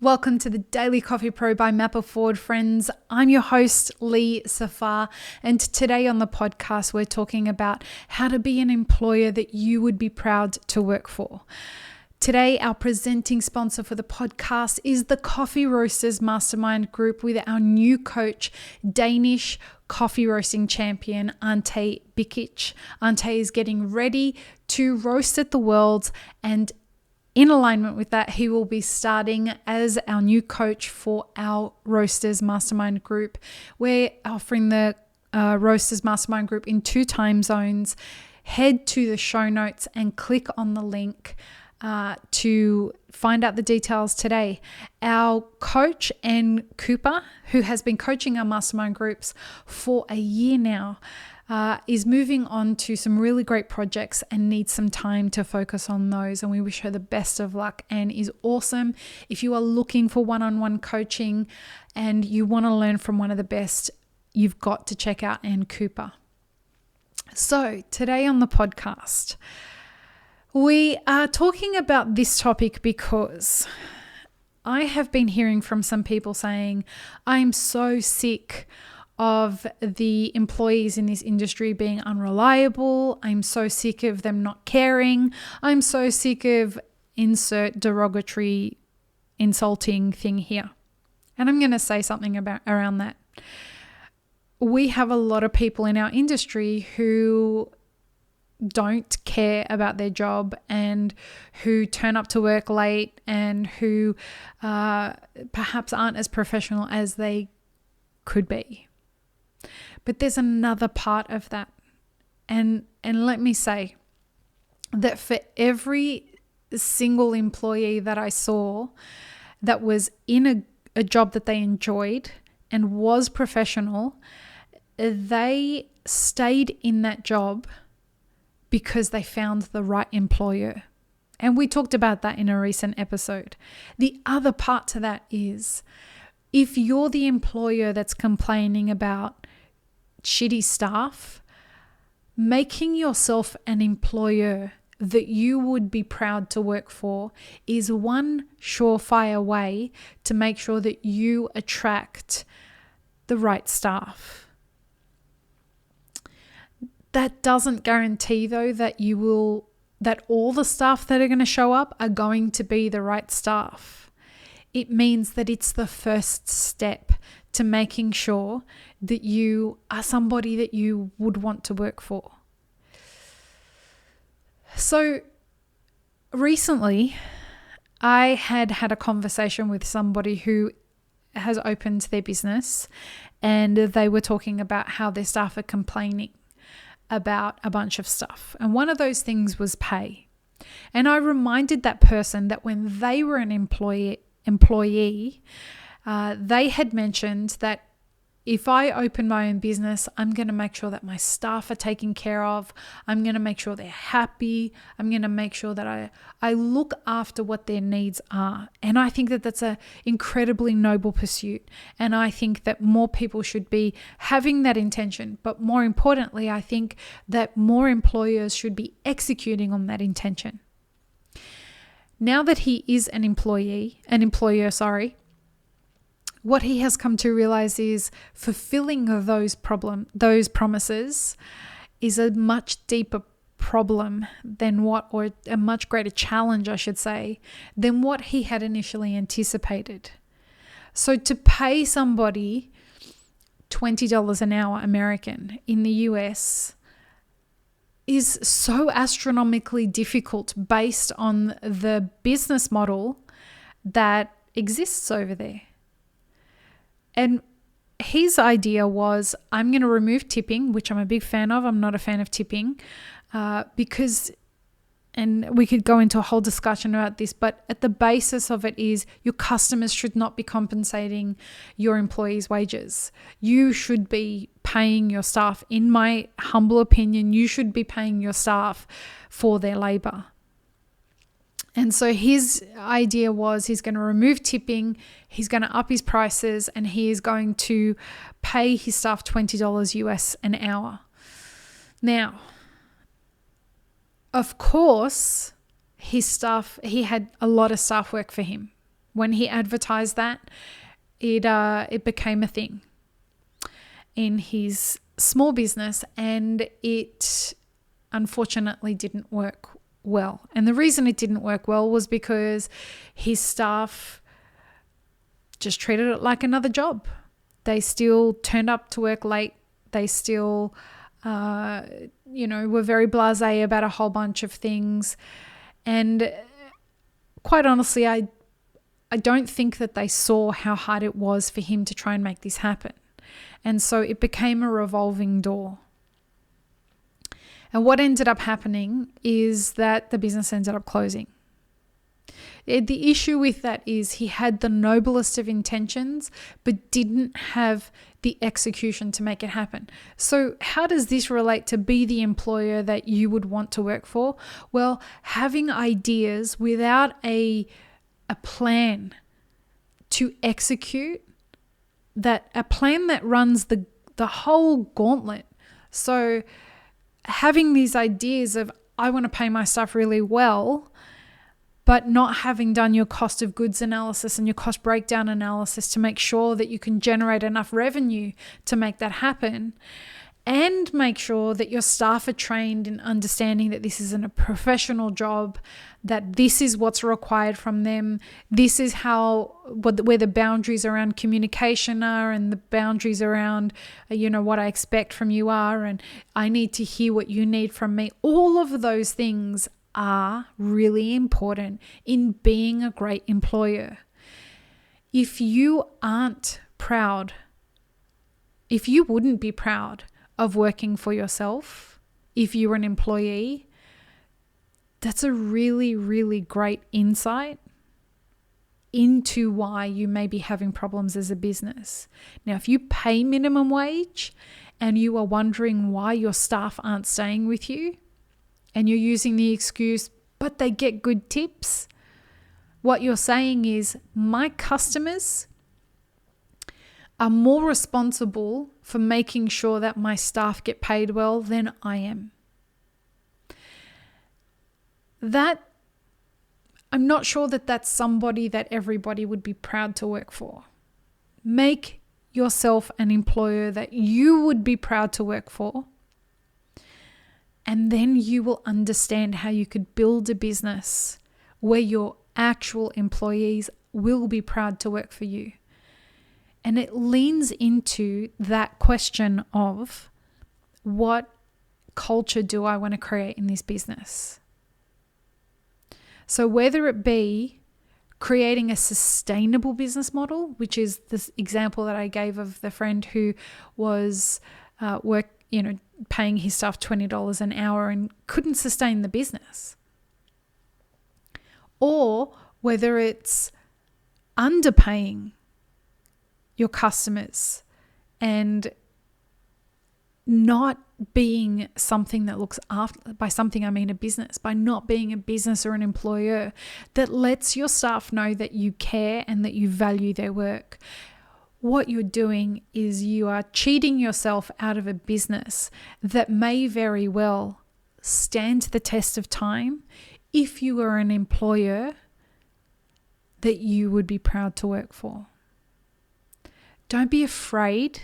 Welcome to the Daily Coffee Pro by Mapper Forward, friends. I'm your host, Lee Safar, and today on the podcast, we're talking about how to be an employer that you would be proud to work for. Today, our presenting sponsor for the podcast is the Coffee Roasters Mastermind group with our new coach, Danish coffee roasting champion, Ante Bikic. Ante is getting ready to roast at the Worlds, and in alignment with that, he will be starting as our new coach for our Roasters Mastermind group. We're offering the Roasters Mastermind group in 2 time zones. Head to the show notes and click on the link to find out the details today. Our coach, Ann Cooper, who has been coaching our mastermind groups for a year now, is moving on to some really great projects and needs some time to focus on those. And we wish her the best of luck. Anne is awesome. If you are looking for one-on-one coaching and you want to learn from one of the best, you've got to check out Ann Cooper. So today on the podcast, we are talking about this topic because I have been hearing from some people saying, I'm so sick of the employees in this industry being unreliable. I'm so sick of them not caring. I'm so sick of insert derogatory, insulting thing here. And I'm going to say something around that. We have a lot of people in our industry who don't care about their job and who turn up to work late and who perhaps aren't as professional as they could be. But there's another part of that. And let me say that for every single employee that I saw that was in a job that they enjoyed and was professional, they stayed in that job because they found the right employer. And we talked about that in a recent episode. The other part to that is, if you're the employer that's complaining about shitty staff, making yourself an employer that you would be proud to work for is one surefire way to make sure that you attract the right staff. That doesn't guarantee, though, that all the staff that are going to show up are going to be the right staff. It means that it's the first step to making sure that you are somebody that you would want to work for. So recently, I had a conversation with somebody who has opened their business, and they were talking about how their staff are complaining about a bunch of stuff. And one of those things was pay. And I reminded that person that when they were an employee, they had mentioned that if I open my own business, I'm going to make sure that my staff are taken care of. I'm going to make sure they're happy. I'm going to make sure that I look after what their needs are. And I think that that's an incredibly noble pursuit. And I think that more people should be having that intention. But more importantly, I think that more employers should be executing on that intention. Now that he is an employer, what he has come to realize is fulfilling those promises is a much deeper problem or a much greater challenge, I should say, than what he had initially anticipated. So to pay somebody $20 an hour American in the US is so astronomically difficult based on the business model that exists over there. And his idea was, I'm going to remove tipping, which I'm a big fan of. I'm not a fan of tipping because, and we could go into a whole discussion about this, but at the basis of it is your customers should not be compensating your employees' wages. You should be paying your staff. In my humble opinion, you should be paying your staff for their labor. And so his idea was he's going to remove tipping, he's going to up his prices, and he is going to pay his staff $20 US an hour. Now, of course, he had a lot of staff work for him. when he advertised that, it became a thing in his small business, and it unfortunately didn't work well. And the reason it didn't work well was because his staff just treated it like another job. They still turned up to work late. They still, were very blasé about a whole bunch of things. And quite honestly, I don't think that they saw how hard it was for him to try and make this happen. And so it became a revolving door. And what ended up happening is that the business ended up closing. The issue with that is he had the noblest of intentions, but didn't have the execution to make it happen. So how does this relate to be the employer that you would want to work for? Well, having ideas without a plan to execute, that a plan that runs the whole gauntlet. So having these ideas of, I want to pay my staff really well, but not having done your cost of goods analysis and your cost breakdown analysis to make sure that you can generate enough revenue to make that happen, and make sure that your staff are trained in understanding that this isn't a professional job, that this is what's required from them, this is where the boundaries around communication are, and the boundaries around what I expect from you are, and I need to hear what you need from me. All of those things are really important in being a great employer. If you aren't proud, if you wouldn't be proud of working for yourself, if you were an employee, that's a really, really great insight into why you may be having problems as a business. Now, if you pay minimum wage and you are wondering why your staff aren't staying with you, and you're using the excuse, but they get good tips, what you're saying is, my customers are more responsible for making sure that my staff get paid well than I am. That, I'm not sure that that's somebody that everybody would be proud to work for. Make yourself an employer that you would be proud to work for, and then you will understand how you could build a business where your actual employees will be proud to work for you. And it leans into that question of, what culture do I want to create in this business? So whether it be creating a sustainable business model, which is this example that I gave of the friend who was paying his staff $20 an hour and couldn't sustain the business. Or whether it's underpaying your customers and not being something that looks after, by something I mean a business, by not being a business or an employer that lets your staff know that you care and that you value their work. What you're doing is you are cheating yourself out of a business that may very well stand the test of time if you were an employer that you would be proud to work for. Don't be afraid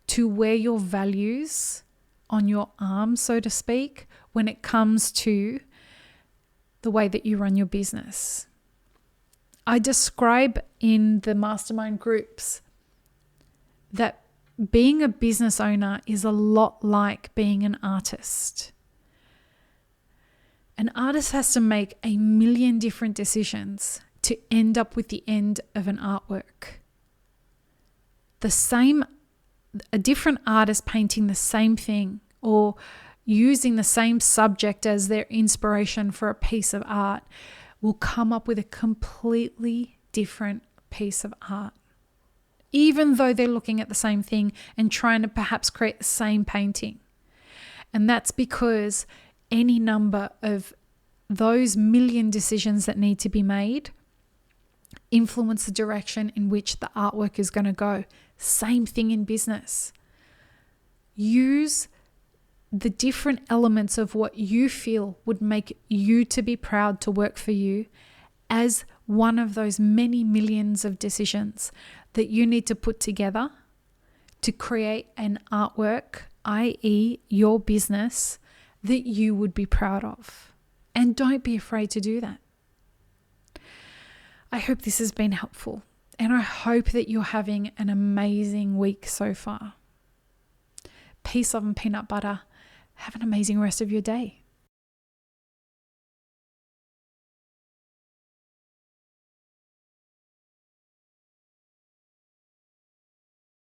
to wear your values on your arm, so to speak, when it comes to the way that you run your business. I describe in the Mastermind groups that being a business owner is a lot like being an artist. An artist has to make a million different decisions to end up with the end of an artwork. A different artist painting the same thing or using the same subject as their inspiration for a piece of art will come up with a completely different piece of art, even though they're looking at the same thing and trying to perhaps create the same painting. And that's because any number of those million decisions that need to be made influence the direction in which the artwork is going to go. Same thing in business. Use the different elements of what you feel would make you to be proud to work for you as one of those many millions of decisions that you need to put together to create an artwork, i.e. your business, that you would be proud of. And don't be afraid to do that. I hope this has been helpful, and I hope that you're having an amazing week so far. Peace, love, and peanut butter. Have an amazing rest of your day.